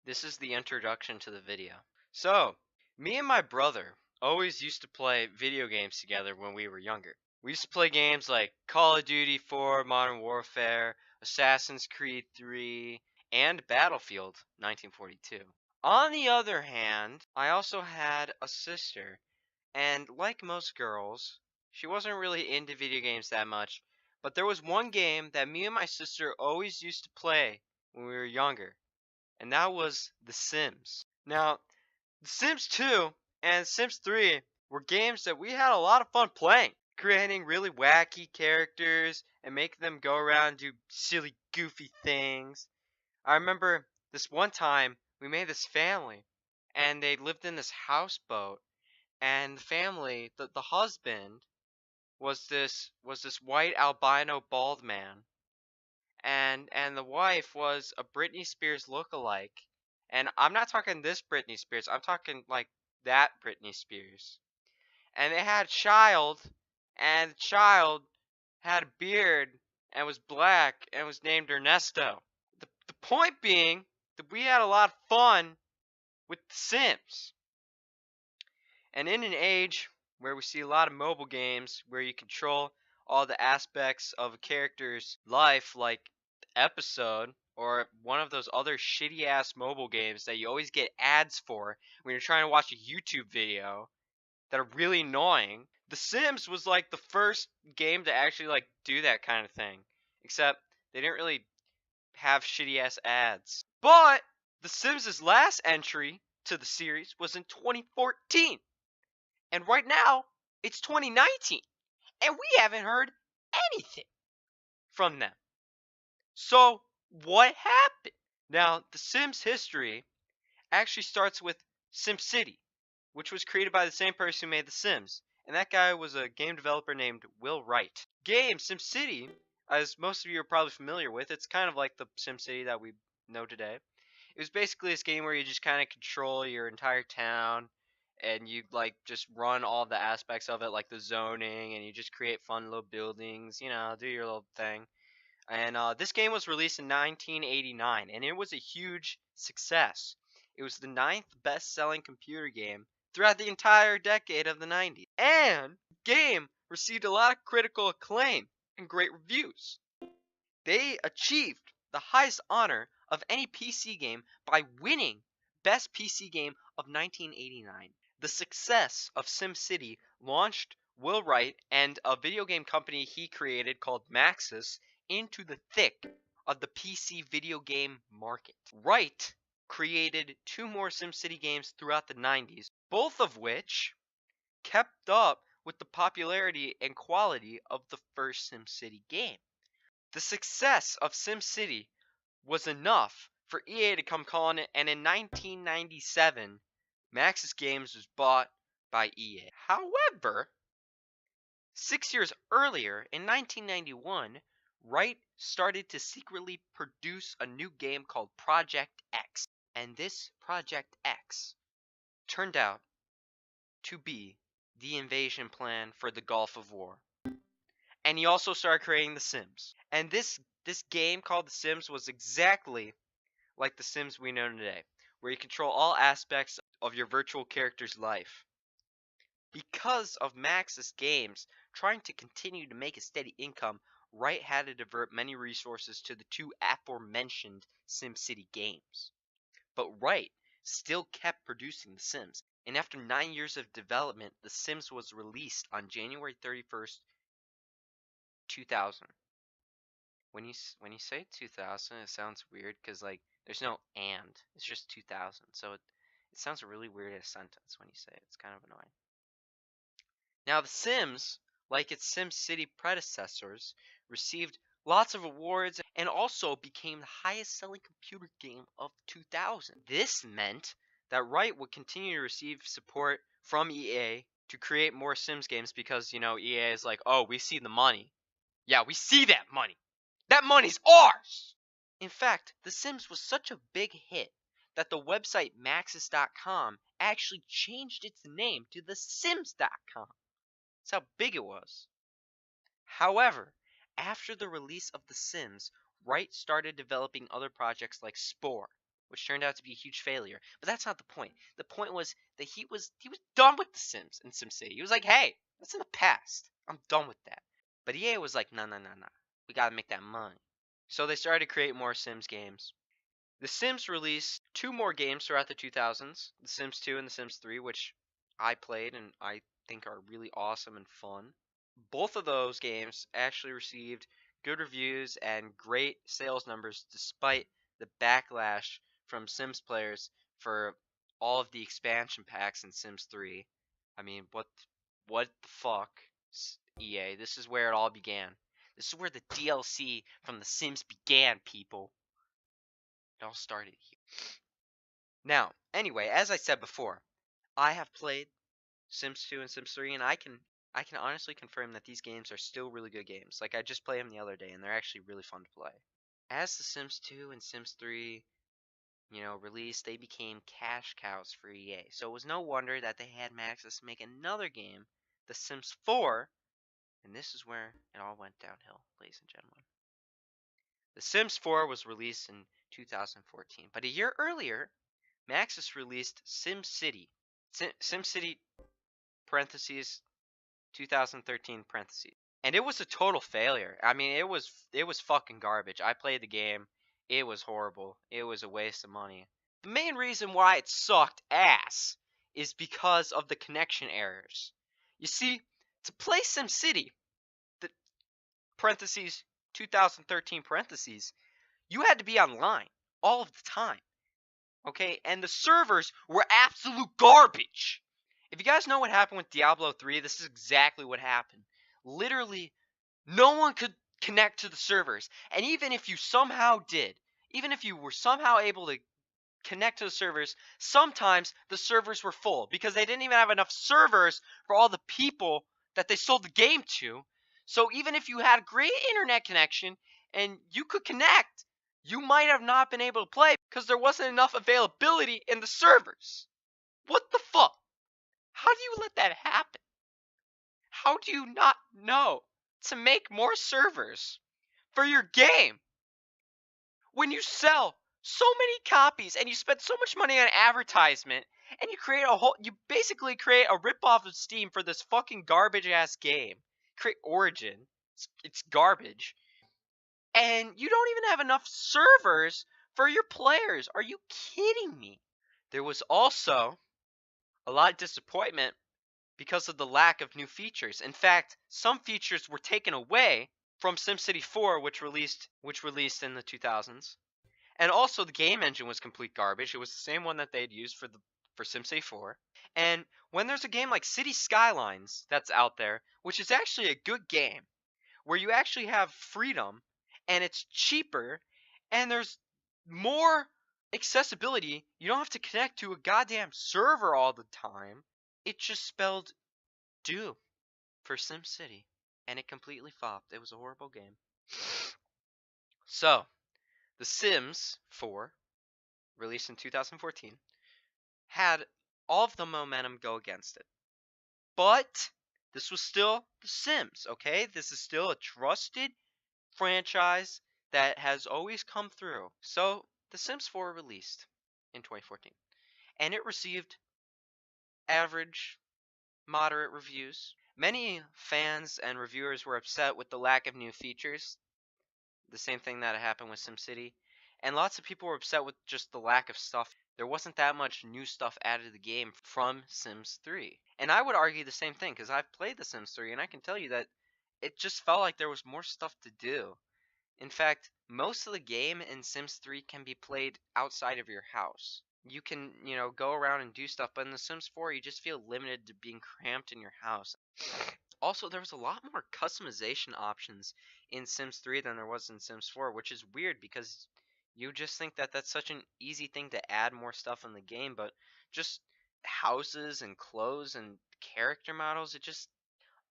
This is the introduction to the video. So, me and my brother always used to play video games together when we were younger. We used to play games like Call of Duty 4, Modern Warfare, Assassin's Creed 3, and Battlefield 1942. On the other hand, I also had a sister, and like most girls, she wasn't really into video games that much, but there was one game that me and my sister always used to play when we were younger, and that was The Sims. Now, The Sims 2 and Sims 3 were games that we had a lot of fun playing, creating really wacky characters and making them go around and do silly, goofy things. I remember this one time we made this family, and they lived in this houseboat, and the family, the husband was this white albino bald man, and the wife was a Britney Spears lookalike. And I'm not talking this Britney Spears. I'm talking like that Britney Spears. And they had a child, and the child had a beard and was black and was named Ernesto. The point being that we had a lot of fun with The Sims. And in an age where we see a lot of mobile games where you control all the aspects of a character's life, like episode, or one of those other shitty ass mobile games that you always get ads for when you're trying to watch a YouTube video that are really annoying. The Sims was like the first game to actually like do that kind of thing. Except they didn't really have shitty ass ads. But The Sims' last entry to the series was in 2014. And right now, it's 2019. And we haven't heard anything from them. So, what happened? Now, The Sims history actually starts with SimCity, which was created by the same person who made The Sims. And that guy was a game developer named Will Wright. Game SimCity, as most of you are probably familiar with, it's kind of like the SimCity that we know today. It was basically this game where you just kind of control your entire town, and you like just run all the aspects of it, like the zoning, and you just create fun little buildings, do your little thing. And this game was released in 1989, and it was a huge success. It was the 9th best-selling computer game throughout the entire decade of the 90s. And the game received a lot of critical acclaim and great reviews. They achieved the highest honor of any PC game by winning Best PC Game of 1989. The success of SimCity launched Will Wright and a video game company he created called Maxis into the thick of the PC video game market. Wright created 2 more SimCity games throughout the 90s, both of which kept up with the popularity and quality of the first SimCity game. The success of SimCity was enough for EA to come calling it, and in 1997, Maxis Games was bought by EA. However, 6 years earlier, in 1991, Wright started to secretly produce a new game called Project X. And this Project X turned out to be the invasion plan for the Gulf of War. And he also started creating The Sims. And this game called The Sims was exactly like The Sims we know today, where you control all aspects of your virtual character's life. Because of Maxis Games trying to continue to make a steady income, Wright had to divert many resources to the 2 aforementioned SimCity games. But Wright still kept producing The Sims, and after 9 years of development, The Sims was released on January 31st, 2000. When you say 2000, it sounds weird because like there's no and. It's just 2000. So it sounds really weird as a sentence when you say it. It's kind of annoying. Now The Sims, like its SimCity predecessors, received lots of awards and also became the highest selling computer game of 2000. This meant that Wright would continue to receive support from EA to create more Sims games because, EA is like, oh, we see the money. Yeah, we see that money. That money's ours! In fact, The Sims was such a big hit that the website Maxis.com actually changed its name to TheSims.com. That's how big it was. However, after the release of The Sims, Wright started developing other projects like Spore, which turned out to be a huge failure. But that's not the point. The point was that he was done with The Sims and SimCity. He was like, hey, that's in the past. I'm done with that. But EA was like, no, no, no, no. We gotta make that money. So they started to create more Sims games. The Sims released 2 more games throughout the 2000s, The Sims 2 and The Sims 3, which I played and I think are really awesome and fun. Both of those games actually received good reviews and great sales numbers despite the backlash from Sims players for all of the expansion packs in Sims 3. I mean, what the fuck, EA? This is where it all began. This is where the DLC from The Sims began, people. It all started here. Now, anyway, as I said before, I have played Sims 2 and Sims 3, and I can honestly confirm that these games are still really good games. Like, I just played them the other day, and they're actually really fun to play. As the Sims 2 and Sims 3, released, they became cash cows for EA. So it was no wonder that they had Maxis make another game, The Sims 4, and this is where it all went downhill, ladies and gentlemen. The Sims 4 was released in 2014, but a year earlier, Maxis released SimCity. SimCity parentheses 2013 parentheses. And it was a total failure. I mean, it was fucking garbage. I played the game. It was horrible. It was a waste of money. The main reason why it sucked ass is because of the connection errors. You see, to play SimCity, the parentheses 2013 parentheses, you had to be online all of the time. Okay, and the servers were absolute garbage. If you guys know what happened with Diablo 3, this is exactly what happened. Literally, no one could connect to the servers. And even if you somehow did, even if you were somehow able to connect to the servers, sometimes the servers were full because they didn't even have enough servers for all the people that they sold the game to. So even if you had a great internet connection and you could connect, you might have not been able to play because there wasn't enough availability in the servers. What the fuck? How do you let that happen? How do you not know to make more servers for your game when you sell so many copies and you spend so much money on advertisement and you basically create a ripoff of Steam for this fucking garbage ass game? Create Origin. It's garbage. And you don't even have enough servers for your players. Are you kidding me? There was also a lot of disappointment because of the lack of new features. In fact, some features were taken away from SimCity 4, which released in the 2000s. And also the game engine was complete garbage. It was the same one that they had used for SimCity 4. And when there's a game like City Skylines that's out there, which is actually a good game, where you actually have freedom and it's cheaper and there's more accessibility, you don't have to connect to a goddamn server all the time. It just spelled doom for SimCity, and it completely flopped. It was a horrible game. So, The Sims 4, released in 2014, had all of the momentum go against it. But this was still The Sims, okay? This is still a trusted franchise that has always come through. So, The Sims 4 released in 2014, and it received average, moderate reviews. Many fans and reviewers were upset with the lack of new features, the same thing that happened with SimCity, and lots of people were upset with just the lack of stuff. There wasn't that much new stuff added to the game from Sims 3. And I would argue the same thing because I've played The Sims 3 and I can tell you that it just felt like there was more stuff to do. In fact, most of the game in Sims 3 can be played outside of your house. You can, go around and do stuff, but in The Sims 4, you just feel limited to being cramped in your house. Also, there was a lot more customization options in Sims 3 than there was in Sims 4, which is weird because you just think that that's such an easy thing to add more stuff in the game, but just houses and clothes and character models,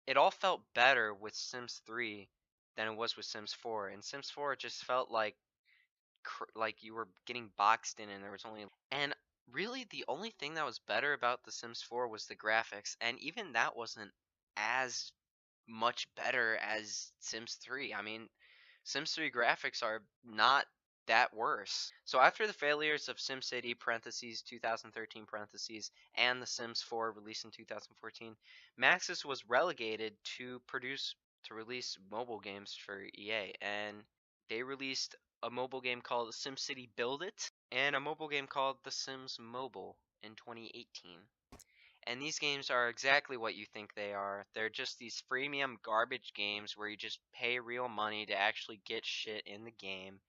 it all felt better with Sims 3 than it was with Sims 4. In Sims 4, it just felt like you were getting boxed in and there was only. And really, the only thing that was better about The Sims 4 was the graphics, and even that wasn't as much better as Sims 3. I mean, Sims 3 graphics are not that worse. So after the failures of SimCity parentheses 2013 parentheses and The Sims 4 released in 2014, Maxis was relegated to release mobile games for EA, and they released a mobile game called SimCity Build It and a mobile game called The Sims Mobile in 2018. And these games are exactly what you think they are. They're just these freemium garbage games where you just pay real money to actually get shit in the game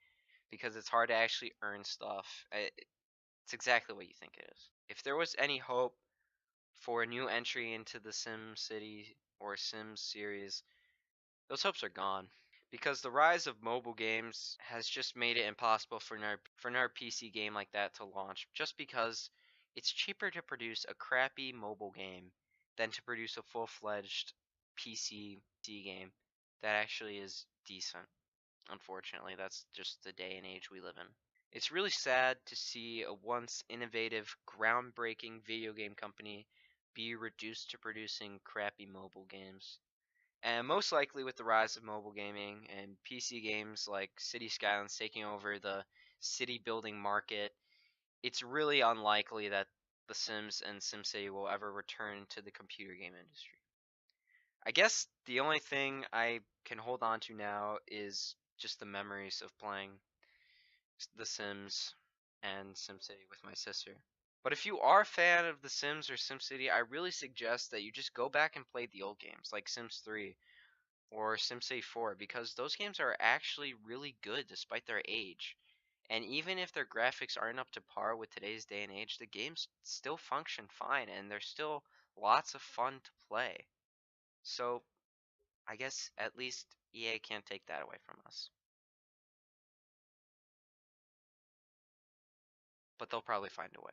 because it's hard to actually earn stuff. It's exactly what you think it is. If there was any hope for a new entry into the Sim City or Sims series, those hopes are gone. Because the rise of mobile games has just made it impossible for another PC game like that to launch, just because it's cheaper to produce a crappy mobile game than to produce a full-fledged PC game that actually is decent. Unfortunately, that's just the day and age we live in. It's really sad to see a once innovative, groundbreaking video game company be reduced to producing crappy mobile games. And most likely, with the rise of mobile gaming and PC games like City Skylines taking over the city building market, it's really unlikely that The Sims and SimCity will ever return to the computer game industry. I guess the only thing I can hold on to now is just the memories of playing The Sims and SimCity with my sister. But if you are a fan of The Sims or SimCity, I really suggest that you just go back and play the old games like Sims 3 or SimCity 4 because those games are actually really good despite their age. And even if their graphics aren't up to par with today's day and age, the games still function fine and they're still lots of fun to play. So I guess at least EA can't take that away from us. But they'll probably find a way.